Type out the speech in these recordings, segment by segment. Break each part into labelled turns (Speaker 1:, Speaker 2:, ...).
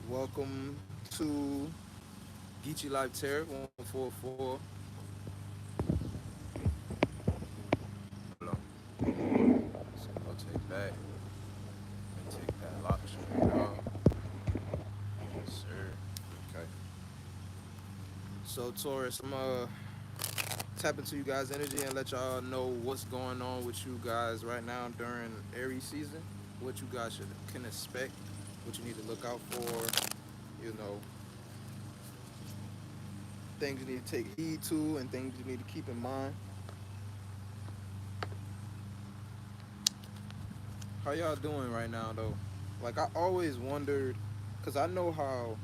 Speaker 1: Welcome to Geechee Life Terror 144. Hold on. So I'll take back. Let me take that lock screen off. Yes, sir. Okay. So Taurus, I'm tap into you guys' energy and let y'all know what's going on with you guys right now during Aries season. What you guys can expect. What you need to look out for. You know, things you need to take heed to and things you need to keep in mind. How y'all doing right now though? Like I always wondered, cause I know how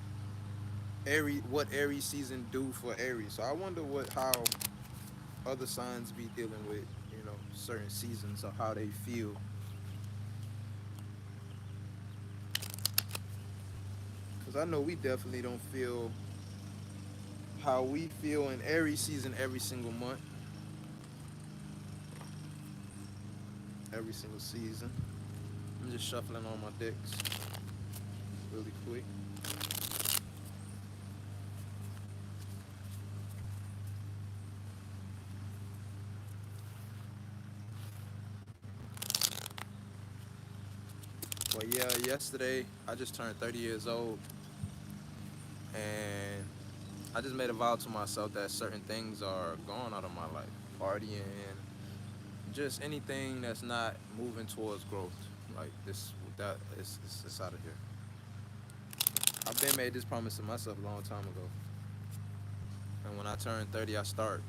Speaker 1: what Aries season do for Aries. So I wonder how other signs be dealing with, certain seasons or how they feel. Cause I know we definitely don't feel how we feel in Aries season every single month, every single season. I'm just shuffling on my decks really quick. But yeah, yesterday I just turned 30 years old, and I just made a vow to myself that certain things are gone out of my life. Partying, just anything that's not moving towards growth. Like this, that it's out of here. I've been made this promise to myself a long time ago. And when I turn 30, I start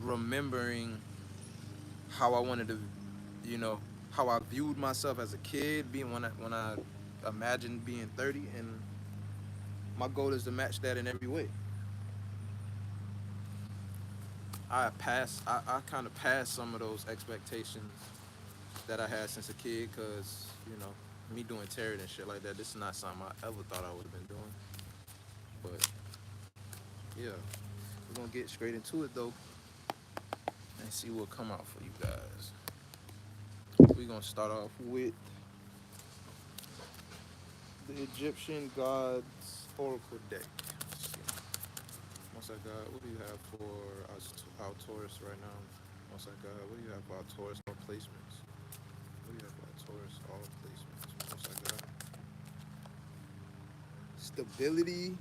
Speaker 1: remembering how I wanted to, you know, how I viewed myself as a kid, being when I imagined being 30, and my goal is to match that in every way. I kind of passed some of those expectations that I had since a kid, because me doing tarot and shit like that, this is not something I ever thought I would have been doing. But yeah, we're gonna get straight into it though and see what come out for you guys. We're gonna start off with the Egyptian gods oracle deck. Let's see. Once I got, what do you have for our Taurus right now? Once I got, what do you have for our Taurus all placements? What do you have for our Taurus all placements? Once I got stability.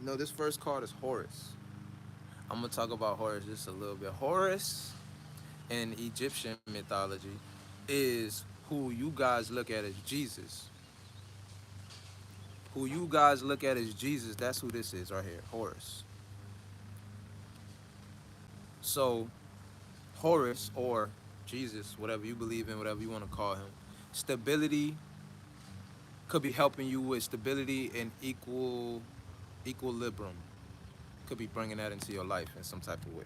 Speaker 1: No, this first card is Horus. I'm gonna talk about Horus just a little bit. Horus in Egyptian mythology is who you guys look at as Jesus. Who you guys look at as Jesus, that's who this is right here, Horus. So, Horus, or Jesus, whatever you believe in, whatever you want to call him, stability could be helping you with stability and equilibrium. Could be bringing that into your life in some type of way.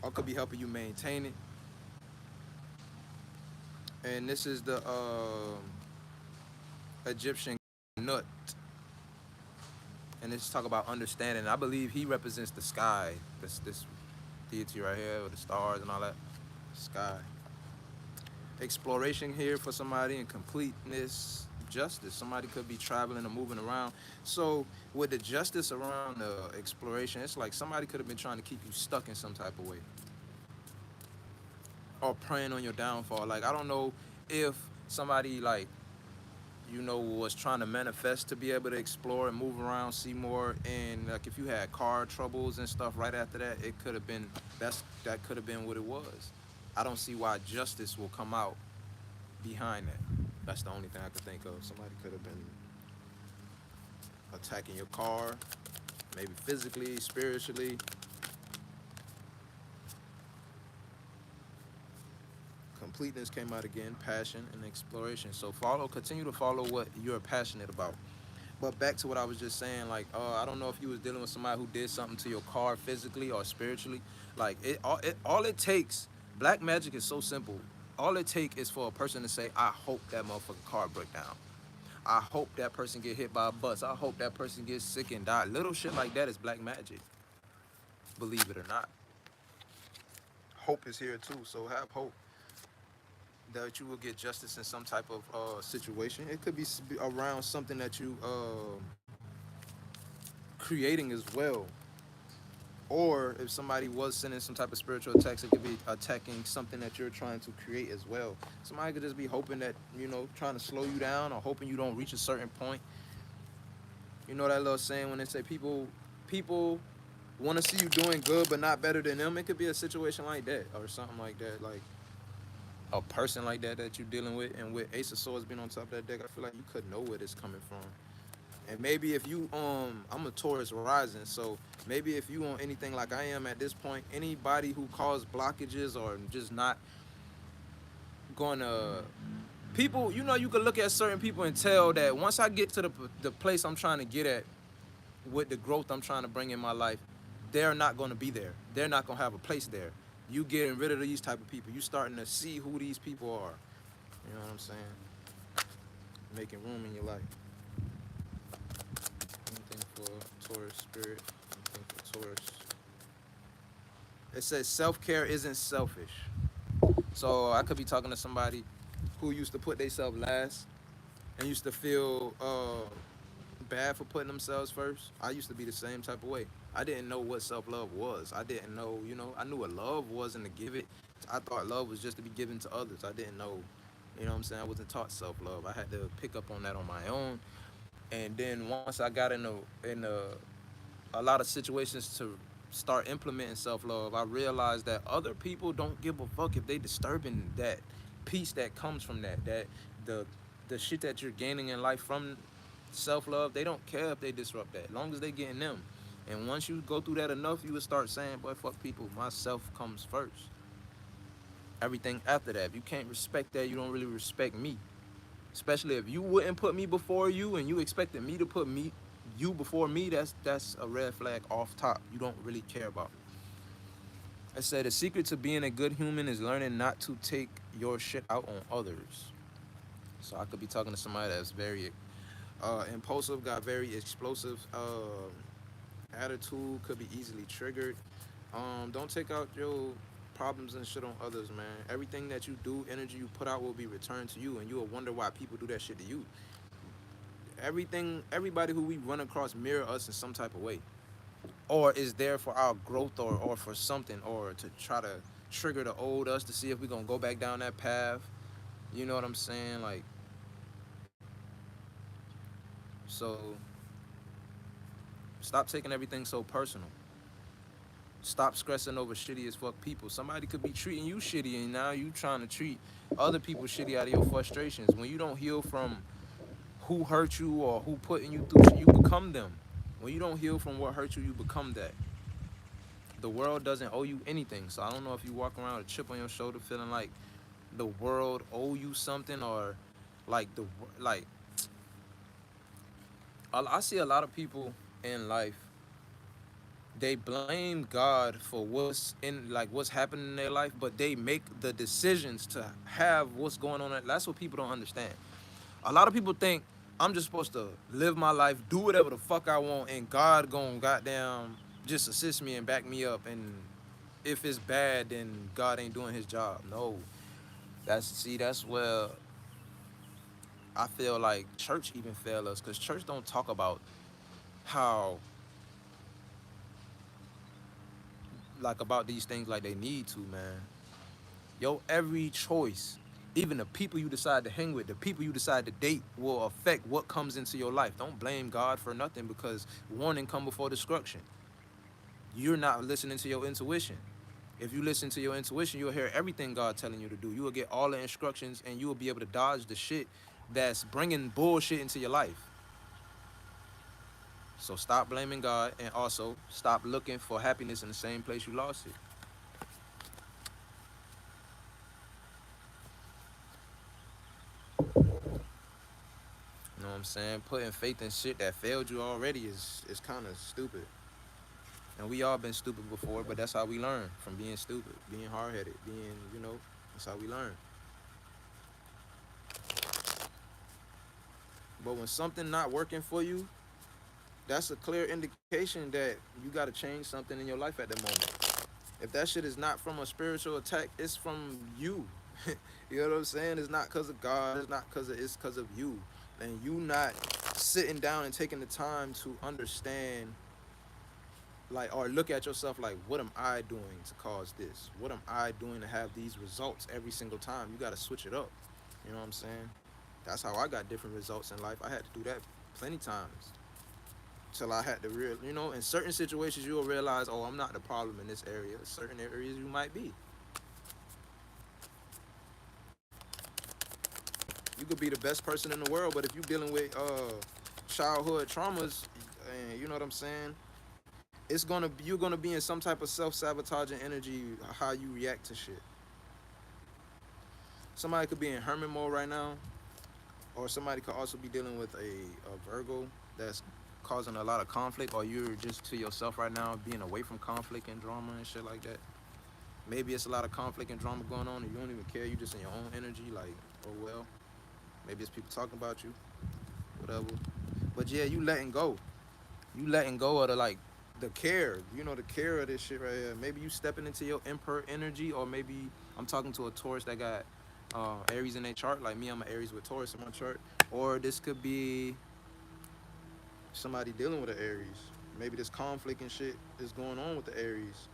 Speaker 1: Or could be helping you maintain it. And this is the Egyptian Nut, and let's talk about understanding. I believe he represents the sky. This deity right here with the stars and all that. Sky. Exploration here for somebody, and completeness, justice. Somebody could be traveling or moving around. So with the justice around the exploration, it's like somebody could have been trying to keep you stuck in some type of way, or preying on your downfall. Like I don't know if somebody was trying to manifest to be able to explore and move around, see more, and like if you had car troubles and stuff right after that, it could have been that could have been what it was. I don't see why justice will come out behind that. That's the only thing I could think of. Somebody could have been attacking your car, maybe physically, spiritually. Completeness came out again, passion and exploration. So continue to follow what you're passionate about. But back to what I was just saying, like, I don't know if you was dealing with somebody who did something to your car physically or spiritually. Like, all it takes, black magic is so simple. All it takes is for a person to say, I hope that motherfucking car break down. I hope that person get hit by a bus. I hope that person gets sick and die. Little shit like that is black magic, believe it or not. Hope is here too, so have hope. that you will get justice in some type of situation. It could be around something that you creating as well. Or if somebody was sending some type of spiritual attacks, it could be attacking something that you're trying to create as well. Somebody could just be hoping that, trying to slow you down or hoping you don't reach a certain point. You know that little saying when they say people want to see you doing good but not better than them. It could be a situation like that or something like that, like a person like that you're dealing with. And with Ace of Swords being on top of that deck, I feel like you could know where this coming from. And maybe if you I'm a Taurus rising, so maybe if you on anything like I am at this point, anybody who caused blockages or just not gonna people, you can look at certain people and tell that once I get to the place I'm trying to get at with the growth I'm trying to bring in my life, they're not gonna be there. They're not gonna have a place there. You getting rid of these type of people. You starting to see who these people are. You know what I'm saying? Making room in your life. Anything for Taurus spirit. Anything for Taurus. It says self-care isn't selfish. So I could be talking to somebody who used to put themselves last and used to feel bad for putting themselves first. I used to be the same type of way. I didn't know what self-love was. I didn't know, I knew what love wasn't to give it. I thought love was just to be given to others. I didn't know, what I'm saying? I wasn't taught self-love. I had to pick up on that on my own. And then once I got in a lot of situations to start implementing self-love, I realized that other people don't give a fuck if they disturbing that peace that comes from that the the shit that you're gaining in life from self-love. They don't care if they disrupt that, as long as they getting them. And once you go through that enough, you will start saying, boy, fuck people, myself comes first. Everything after that, if you can't respect that, you don't really respect me. Especially if you wouldn't put me before you and you expected me to put you before me, that's a red flag off top. You don't really care about it. I said the secret to being a good human is learning not to take your shit out on others. So I could be talking to somebody that's very impulsive, got very explosive attitude, could be easily triggered. Don't take out your problems and shit on others, man. Everything that you do, energy you put out will be returned to you, and you will wonder why people do that shit to you. Everybody who we run across mirror us in some type of way, or is there for our growth, or for something, or to try to trigger the old us to see if we're gonna go back down that path. You know what I'm saying? Like, so stop taking everything so personal. Stop stressing over shitty as fuck people. Somebody could be treating you shitty and now you trying to treat other people shitty out of your frustrations. When you don't heal from who hurt you or who putting you through shit, you become them. When you don't heal from what hurt you, you become that. The world doesn't owe you anything. So I don't know if you walk around with a chip on your shoulder feeling like the world owe you something, or like like I see a lot of people in life, they blame God for what's happening in their life, but they make the decisions to have what's going on. That's what people don't understand. A lot of people think I'm just supposed to live my life, do whatever the fuck I want, and God gon' goddamn just assist me and back me up. And if it's bad, then God ain't doing his job. No. That's where I feel like church even fail us, because church don't talk about how, like, about these things like they need to, man. Yo, every choice, even the people you decide to hang with, the people you decide to date, will affect what comes into your life. Don't blame God for nothing, because warning come before destruction. You're not listening to your intuition. If you listen to your intuition, you'll hear everything God telling you to do. You will get all the instructions, and you will be able to dodge the shit that's bringing bullshit into your life. So stop blaming God, and also stop looking for happiness in the same place you lost it. You know what I'm saying? Putting faith in shit that failed you already is kind of stupid. And we all been stupid before, but that's how we learn, from being stupid, being hard-headed, that's how we learn. But when something not working for you, that's a clear indication that you got to change something in your life at the moment. If that shit is not from a spiritual attack, it's from you. You know what I'm saying? It's not because of God. It's not because of, it's because of you. And you not sitting down and taking the time to understand, like, or look at yourself like, what am I doing to cause this? What am I doing to have these results every single time? You got to switch it up. You know what I'm saying? That's how I got different results in life. I had to do that plenty times till I had to real, in certain situations you'll realize, oh, I'm not the problem in this area. Certain areas you might be. You could be the best person in the world, but if you're dealing with childhood traumas, and you know what I'm saying, you're gonna be in some type of self-sabotaging energy how you react to shit. Somebody could be in hermit mode right now, or somebody could also be dealing with a Virgo that's causing a lot of conflict, or you're just to yourself right now, being away from conflict and drama and shit like that. Maybe it's a lot of conflict and drama going on, and you don't even care. You just in your own energy, like, oh well. Maybe it's people talking about you, whatever. But yeah, you letting go. You letting go of the care. The care of this shit right here. Maybe you stepping into your emperor energy, or maybe I'm talking to a Taurus that got Aries in their chart. Like me, I'm an Aries with Taurus in my chart. Or this could be somebody dealing with an Aries. Maybe this conflict and shit is going on with the Aries.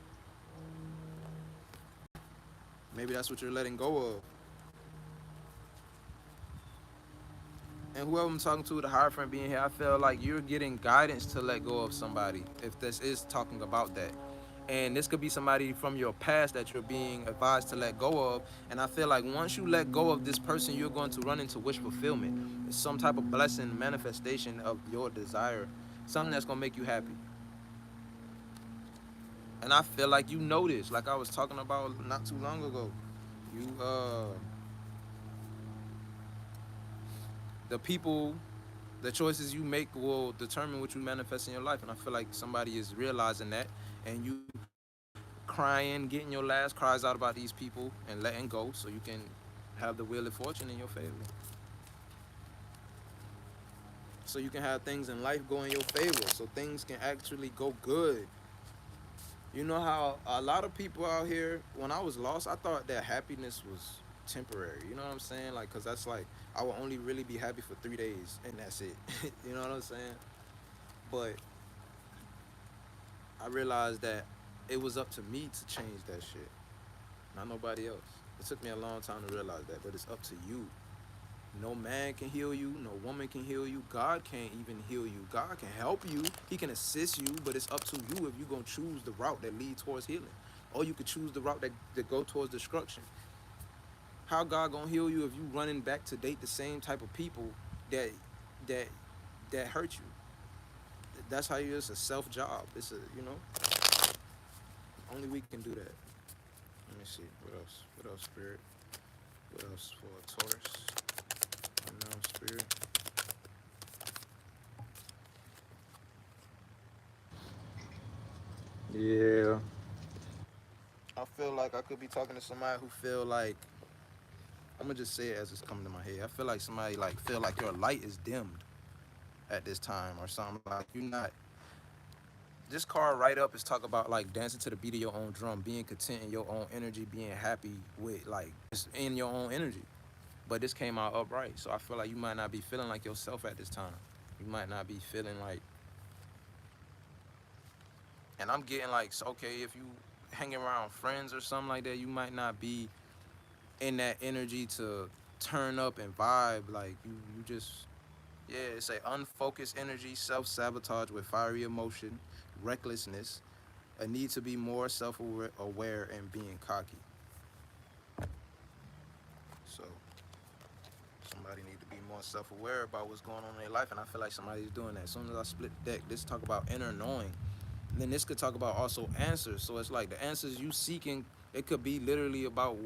Speaker 1: Maybe that's what you're letting go of. And whoever I'm talking to, the Hierophant being here, I feel like you're getting guidance to let go of somebody, if this is talking about that. And this could be somebody from your past that you're being advised to let go of. And I feel like once you let go of this person, you're going to run into wish fulfillment. It's some type of blessing, manifestation of your desire, something that's going to make you happy. And I feel like you know this, like I was talking about not too long ago. You, the people, the choices you make will determine what you manifest in your life. And I feel like somebody is realizing that, and you crying, getting your last cries out about these people and letting go so you can have the wheel of fortune in your favor. So you can have things in life go in your favor. So things can actually go good. You know how a lot of people out here, when I was lost, I thought that happiness was temporary. You know what I'm saying? Like, cause that's like, I would only really be happy for 3 days and that's it. You know what I'm saying? But I realized that it was up to me to change that shit, not nobody else. It took me a long time to realize that, but it's up to you. No man can heal you, no woman can heal you, God can't even heal you. God can help you, he can assist you, but it's up to you if you're gonna choose the route that leads towards healing. Or you could choose the route that go towards destruction. How God gonna heal you if you running back to date the same type of people that that that hurt you? That's how you. It's a self job. It's a only we can do that. Let me see what else. What else, spirit? What else for Taurus? Unknown spirit. Yeah. I feel like I could be talking to somebody who feel like, I'm gonna just say it as it's coming to my head. I feel like somebody like feel like your light is dimmed at this time or something. Like you're not. This card right up is talk about like dancing to the beat of your own drum, being content in your own energy, being happy with like just in your own energy. But this came out upright, so I feel like you might not be feeling like yourself at this time. You might not be feeling like, and I'm getting like, so, okay, if you hanging around friends or something like that, you might not be in that energy to turn up and vibe. Like you just, yeah, it's a unfocused energy, self-sabotage with fiery emotion, recklessness, a need to be more self-aware and being cocky. So somebody need to be more self-aware about what's going on in their life, and I feel like somebody's doing that. As soon as I split the deck, this talk about inner knowing. And then this could talk about also answers. So it's like the answers you seeking, it could be literally about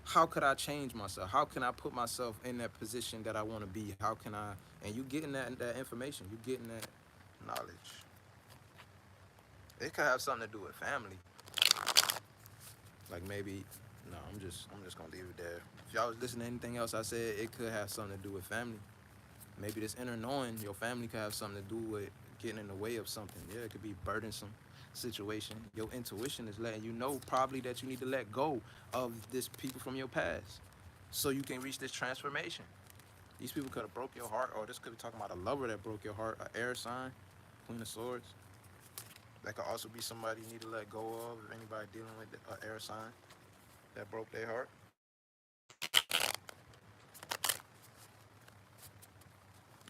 Speaker 1: how could I change myself? How can I put myself in that position that I want to be? How can I, and you getting that information, you getting that knowledge. It could have something to do with family. Like maybe, no, I'm just gonna leave it there. If y'all was listening to anything else I said, it could have something to do with family. Maybe this inner knowing, your family could have something to do with getting in the way of something. Yeah, it could be burdensome. situation. Your intuition is letting you know probably that you need to let go of this people from your past so you can reach this transformation. These people could have broke your heart, or this could be talking about a lover that broke your heart, an air sign, Queen of Swords. That could also be somebody you need to let go of, if anybody dealing with an air sign that broke their heart.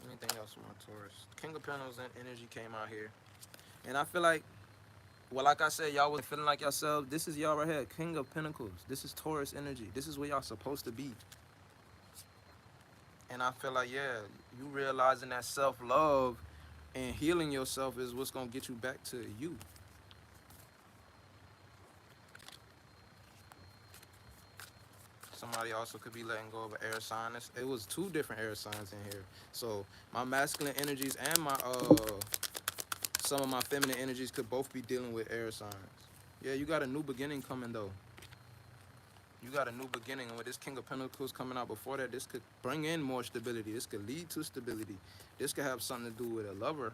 Speaker 1: Anything else from my Taurus? King of Pentacles and energy came out here. And I feel like, well, like I said, y'all wasn't feeling like yourself. This is y'all right here, King of Pentacles. This is Taurus energy. This is where y'all supposed to be. And I feel like, yeah, you realizing that self-love and healing yourself is what's going to get you back to you. Somebody also could be letting go of an air sign. It was two different air signs in here. So my masculine energies and my some of my feminine energies could both be dealing with air signs. Yeah, you got a new beginning coming though. You got a new beginning, and with this King of Pentacles coming out before that, this could bring in more stability. This could lead to stability. This could have something to do with a lover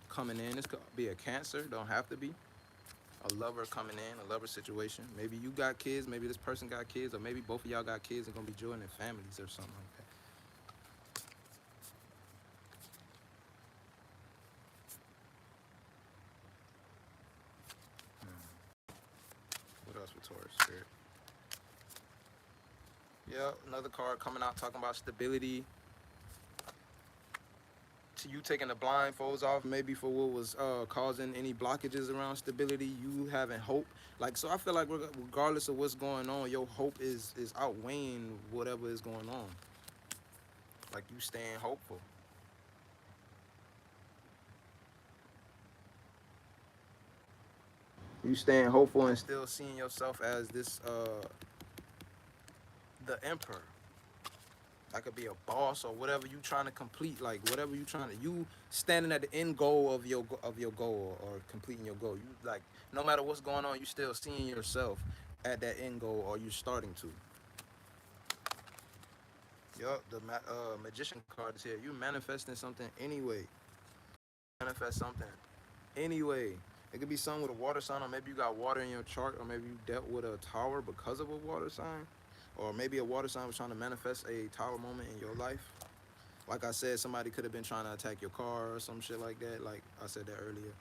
Speaker 1: coming in. This could be a Cancer, don't have to be. A lover coming in, a lover situation. Maybe you got kids, maybe this person got kids, or maybe both of y'all got kids and gonna be joining families or something like that. What else with Taurus Spirit? Yeah, another card coming out talking about stability. To you taking the blindfolds off, maybe for what was causing any blockages around stability, you having hope. Like, so I feel like regardless of what's going on, your hope is outweighing whatever is going on. Like, you staying hopeful. You staying hopeful and still seeing yourself as this the emperor. That could be a boss or whatever you trying to complete, like whatever you trying to, you standing at the end goal of your goal, or completing your goal. You, like, no matter what's going on, you still seeing yourself at that end goal, or you starting to. Yup, the magician card is here. You manifesting something anyway. Manifest something anyway. It could be something with a water sign, or maybe you got water in your chart, or maybe you dealt with a tower because of a water sign, or maybe a water sign was trying to manifest a tower moment in your life. Like I said, somebody could have been trying to attack your car or some shit like that. Like I said that earlier.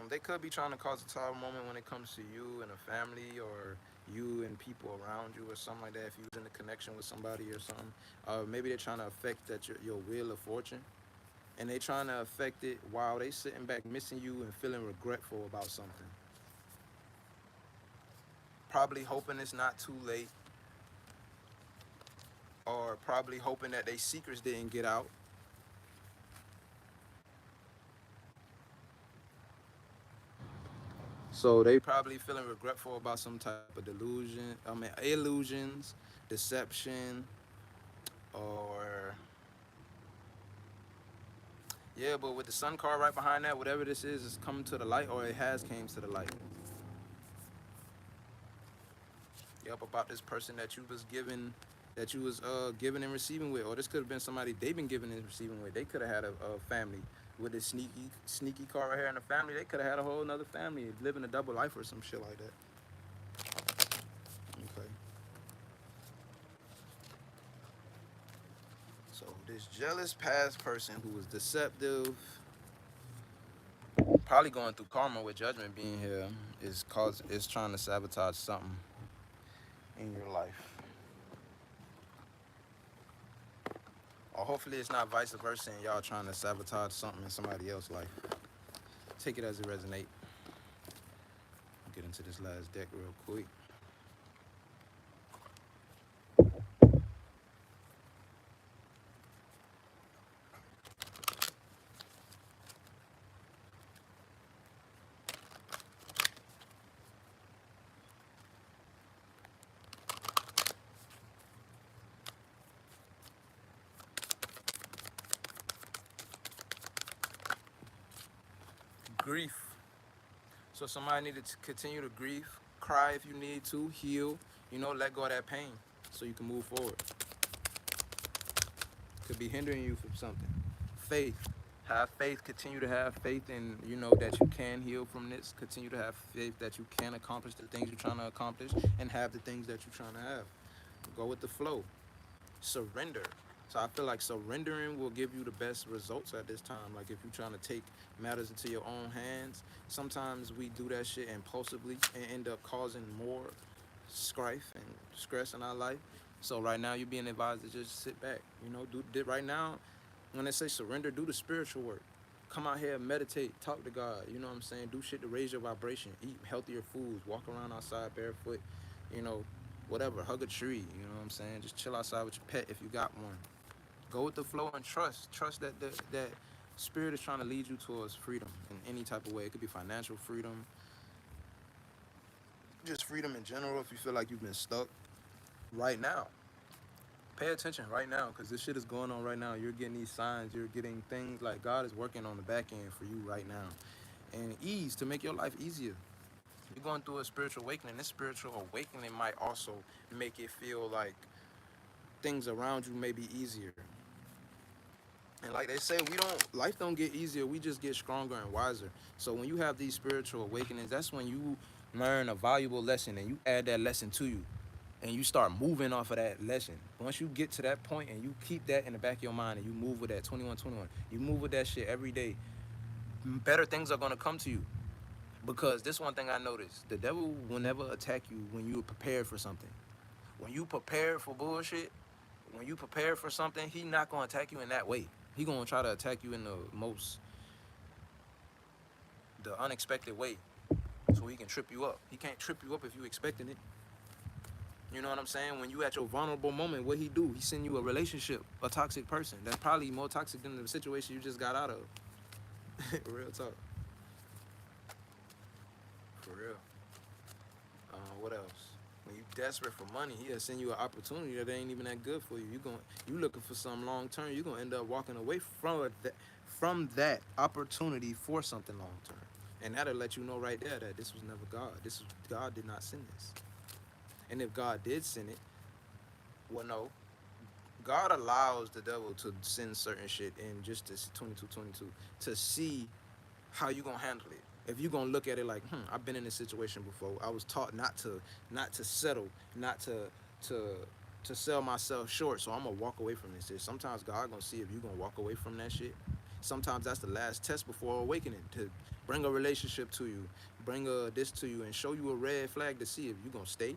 Speaker 1: They could be trying to cause a tower moment when it comes to you and a family, or you and people around you, or something like that. If you're in a connection with somebody or something, maybe they're trying to affect that your wheel of fortune, and they trying to affect it while they sitting back missing you and feeling regretful about something. Probably hoping it's not too late, or probably hoping that their secrets didn't get out. So they probably feeling regretful about some type of delusion, I mean illusions, deception, or yeah, but with the sun card right behind that, whatever this is coming to the light, or it has came to the light. Yep, about this person that you was giving, that you was giving and receiving with, or this could have been somebody they've been giving and receiving with. They could have had a family with this sneaky card right here in the family. They could have had a whole another family living a double life or some shit like that. Okay. So this jealous past person who was deceptive, probably going through karma with judgment being here, is trying to sabotage something in your life. Or hopefully it's not vice versa and y'all trying to sabotage something in somebody else's life. Take it as it resonate. Get into this last deck real quick. Grief. So somebody needed to continue to grieve, cry if you need to, heal, let go of that pain so you can move forward. Could be hindering you from something. Faith. Have faith. Continue to have faith in, that you can heal from this. Continue to have faith that you can accomplish the things you're trying to accomplish and have the things that you're trying to have. Go with the flow. Surrender. So I feel like surrendering will give you the best results at this time. Like if you're trying to take matters into your own hands, sometimes we do that shit impulsively and end up causing more strife and stress in our life. So right now you're being advised to just sit back. Do right now. When they say surrender, do the spiritual work. Come out here, meditate, talk to God. You know what I'm saying? Do shit to raise your vibration. Eat healthier foods. Walk around outside barefoot. You know, whatever. Hug a tree. You know what I'm saying? Just chill outside with your pet if you got one. Go with the flow and trust. Trust that that spirit is trying to lead you towards freedom in any type of way. It could be financial freedom, just freedom in general. If you feel like you've been stuck right now, pay attention right now, because this shit is going on right now. You're getting these signs. You're getting things like God is working on the back end for you right now, and ease to make your life easier. You're going through a spiritual awakening. This spiritual awakening might also make it feel like things around you may be easier. And like they say, life don't get easier. We just get stronger and wiser. So when you have these spiritual awakenings, that's when you learn a valuable lesson and you add that lesson to you. And you start moving off of that lesson. Once you get to that point and you keep that in the back of your mind and you move with that 2121, you move with that shit every day, better things are gonna come to you. Because this one thing I noticed, the devil will never attack you when you're prepared for something. When you prepare for bullshit, when you prepare for something, he not gonna attack you in that way. He gonna try to attack you in the unexpected way, so he can trip you up. He can't trip you up if you expecting it. You know what I'm saying? When you at your vulnerable moment, what he do? He send you a relationship, a toxic person. That's probably more toxic than the situation you just got out of. Real talk. For real. What else? When you desperate for money, he'll send you an opportunity that ain't even that good for you. You looking for something long term. You gonna end up walking away from that opportunity for something long term. And that'll let you know right there that this was never God. God did not send this. And if God did send it, well, no. God allows the devil to send certain shit in just this 2222 to see how you gonna handle it. If you gonna look at it like, I've been in this situation before. I was taught not to settle, not to to sell myself short. So I'm gonna walk away from this shit. Sometimes God gonna see if you gonna walk away from that shit. Sometimes that's the last test before awakening, to bring a relationship to you, bring this to you, and show you a red flag to see if you gonna stay.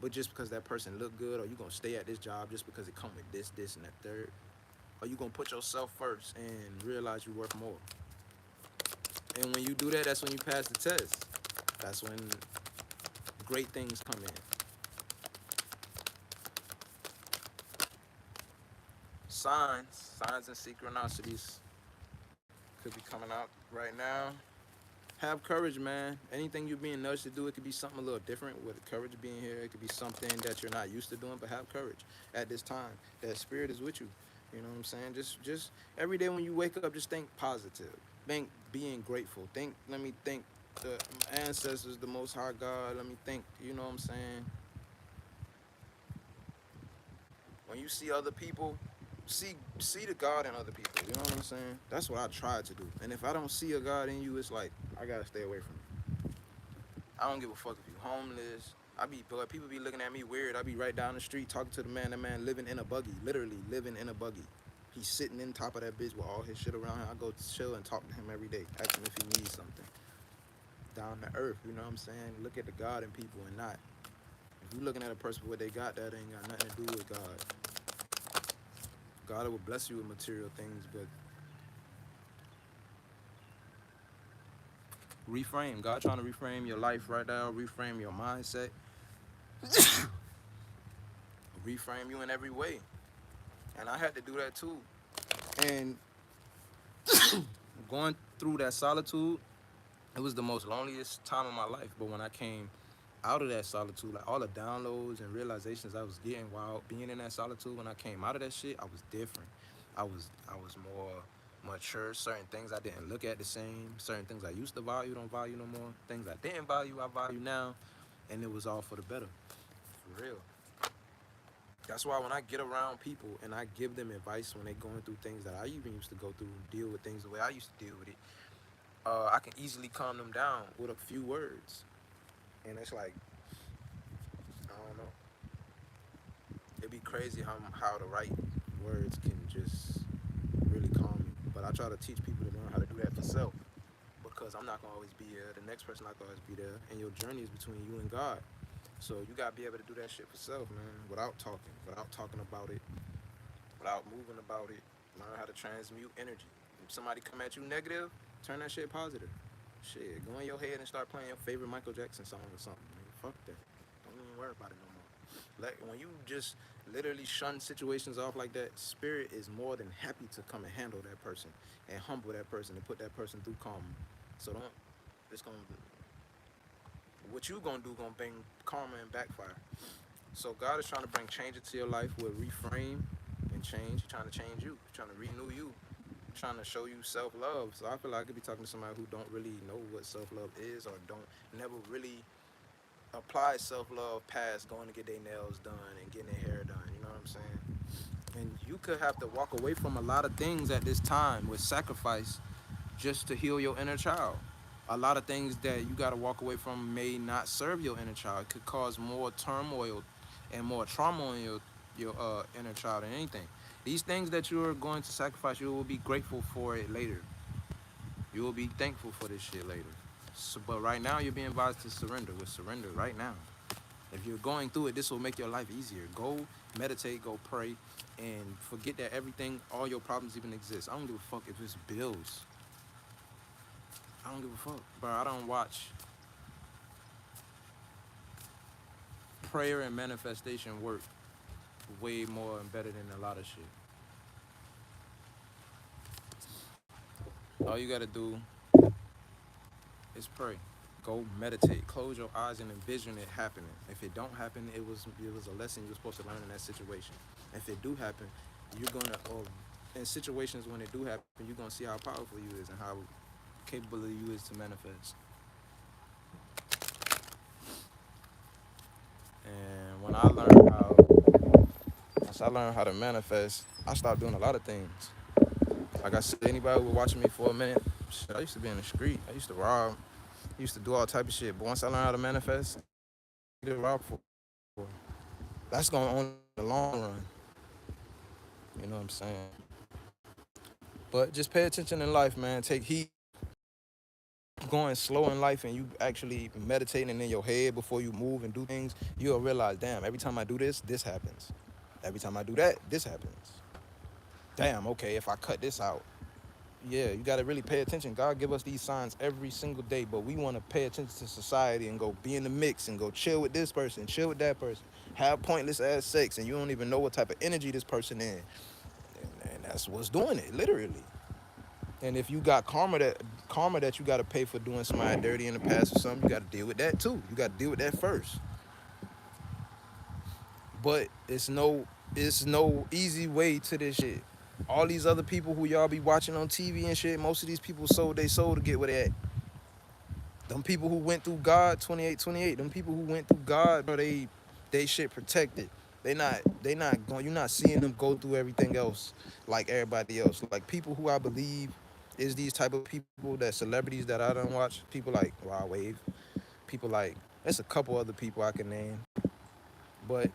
Speaker 1: But just because that person look good, or you gonna stay at this job just because it come with this, and that third, or you gonna put yourself first and realize you're worth more. And when you do that, that's when you pass the test. That's when great things come in. Signs and synchronicities could be coming out right now. Have courage, man. Anything you're being nudged to do, it could be something a little different. With courage being here, it could be something that you're not used to doing, but have courage at this time. That spirit is with you. You know what I'm saying? Just every day when you wake up, just think positive. Think being grateful. Let me thank the ancestors, the Most High God. Let me think. You know what I'm saying? When you see other people, see the God in other people. You know what I'm saying? That's what I try to do. And if I don't see a God in you, it's like I gotta stay away from it. I don't give a fuck if you homeless. But people be looking at me weird. I be right down the street talking to the man. That man living in a buggy, literally living in a buggy. He's sitting in top of that bitch with all his shit around him. I go chill and talk to him every day, ask him if he needs something. Down to earth, you know what I'm saying? Look at the God in people and not. If you looking at a person for what they got, that ain't got nothing to do with God. God will bless you with material things, but reframe. God trying to reframe your life right now, reframe your mindset, reframe you in every way. And I had to do that too. And going through that solitude, it was the most loneliest time of my life. But when I came out of that solitude, like all the downloads and realizations I was getting while being in that solitude, when I came out of that shit, I was different. I was more mature. Certain things I didn't look at the same. Certain things I used to value don't value no more. Things I didn't value, I value now. And it was all for the better. For real. That's why when I get around people and I give them advice when they're going through things that I even used to go through and deal with things the way I used to deal with it, I can easily calm them down with a few words. And it's like, I don't know, it'd be crazy how the right words can just really calm you. But I try to teach people to learn how to do that for self, because I'm not gonna always be there. The next person not gonna always be there, and your journey is between you and God. So you gotta be able to do that shit for self, man, without talking about it, without moving about it. Learn how to transmute energy. If somebody come at you negative, turn that shit positive. Shit, go in your head and start playing your favorite Michael Jackson song or something. Man. Fuck that. Don't even worry about it no more. Like when you just literally shun situations off like that, spirit is more than happy to come and handle that person and humble that person and put that person through karma. So don't. It's gonna. What you gonna do gonna bring karma and backfire. So God is trying to bring change into your life with reframe and change. He's trying to change you. He's trying to renew you. He's trying to show you self-love. So I feel like I could be talking to somebody who don't really know what self-love is, or don't never really apply self-love past going to get their nails done and getting their hair done. You know what I'm saying? And you could have to walk away from a lot of things at this time with sacrifice just to heal your inner child. A lot of things that you got to walk away from may not serve your inner child. It could cause more turmoil and more trauma in your inner child than anything. These things that you're going to sacrifice, you will be grateful for it later. You will be thankful for this shit later. So, but right now, you're being advised to surrender. With surrender right now. If you're going through it, this will make your life easier. Go meditate, go pray, and forget that everything, all your problems even exist. I don't give a fuck if it's bills. I don't give a fuck, bro. I don't watch prayer and manifestation work way more and better than a lot of shit. All you gotta do is pray. Go meditate. Close your eyes and envision it happening. If it don't happen, it was a lesson you're supposed to learn in that situation. If it do happen, you're gonna or in situations when it do happen, you're gonna see how powerful you is and how capable you is to manifest. And once I learned how to manifest, I stopped doing a lot of things. Like I said, anybody who was watching me for a minute, shit, I used to be in the street. I used to rob. I used to do all type of shit. But once I learned how to manifest, I did rob for. That's going on in the long run. You know what I'm saying? But just pay attention in life, man. Take heed. Going slow in life and you actually meditating in your head before you move and do things, you'll realize, damn, every time I do this, this happens. Every time I do that, this happens. Damn, okay, if I cut this out, yeah, you got to really pay attention. God give us these signs every single day, but we want to pay attention to society and go be in the mix and go chill with this person, chill with that person, have pointless ass sex, and you don't even know what type of energy this person in. And that's what's doing it, literally. And if you got karma that you got to pay for doing somebody dirty in the past or something, you got to deal with that too. You got to deal with that first. But it's no easy way to this shit. All these other people who y'all be watching on TV and shit, most of these people sold they soul to get where they at. Them people who went through God 28, them people who went through God, bro, they shit protected. They not going, you're not seeing them go through everything else like everybody else. Like people who I believe is these type of people, that celebrities that I don't watch, people like Raw Wave, people like, there's a couple other people I can name. But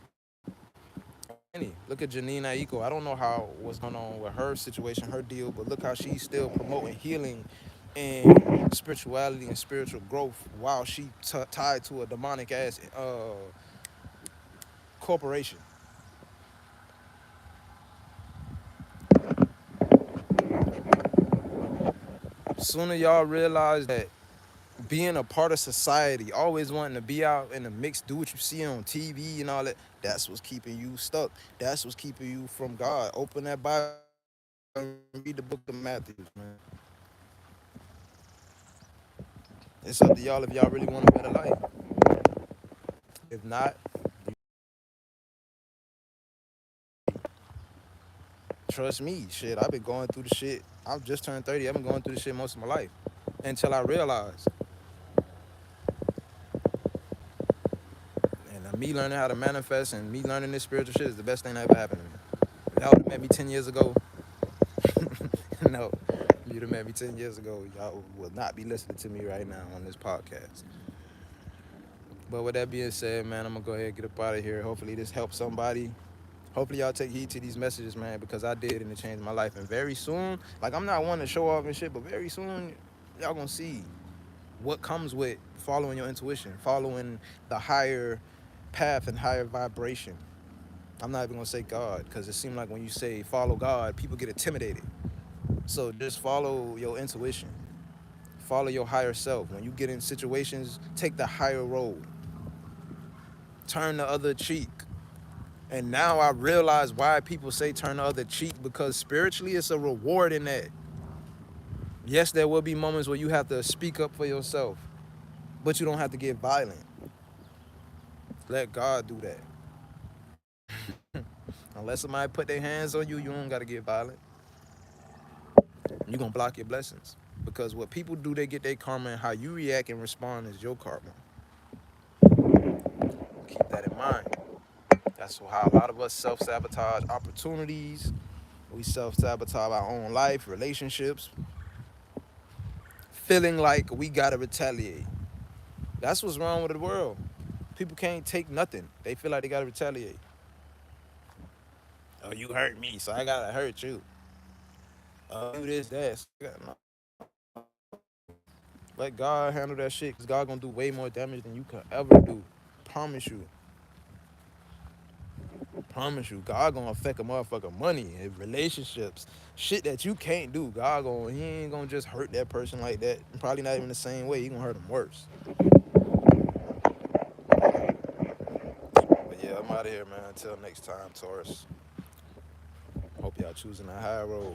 Speaker 1: any, look at Janina Aiko. I don't know how what's going on with her situation, her deal, but look how she's still promoting healing and spirituality and spiritual growth while she tied to a demonic ass corporation. Sooner y'all realize that being a part of society, always wanting to be out in the mix, do what you see on TV and all that, that's what's keeping you stuck. That's what's keeping you from God. Open that Bible and read the book of Matthew, man. It's up to y'all if y'all really want a better life. If not, trust me, shit, I've been going through the shit. I've just turned 30. I've been going through the shit most of my life. Until I realized. And Me learning how to manifest and me learning this spiritual shit is the best thing that ever happened to me. If y'all would have met me 10 years ago, no, if you'd have met me 10 years ago, y'all would not be listening to me right now on this podcast. But with that being said, man, I'm going to go ahead and get up out of here. Hopefully this helps somebody. Hopefully y'all take heed to these messages, man, because I did and it changed my life. And very soon, like I'm not one to show off and shit, but very soon y'all going to see what comes with following your intuition, following the higher path and higher vibration. I'm not even gonna say God, because it seems like when you say follow God, people get intimidated. So just follow your intuition, follow your higher self. When you get in situations, take the higher road, turn the other cheek. And now I realize why people say turn the other cheek, because spiritually it's a reward in that. Yes, there will be moments where you have to speak up for yourself, but you don't have to get violent. Let God do that. Unless somebody put their hands on you, you don't got to get violent. You're going to block your blessings. Because what people do, they get their karma, and how you react and respond is your karma. Keep that in mind. That's how a lot of us self-sabotage opportunities. We self-sabotage our own life, relationships, feeling like we got to retaliate. That's what's wrong with the world. People can't take nothing. They feel like they got to retaliate. Oh, you hurt me, so I got to hurt you. Do this, that. Let God handle that shit, because God going to do way more damage than you can ever do. Promise you. Promise you, God gonna affect a motherfucker money and relationships, shit that you can't do. He ain't gonna just hurt that person like that. Probably not even the same way. He gonna hurt them worse. But yeah, I'm out of here, man. Until next time, Taurus. Hope y'all choosing a high road.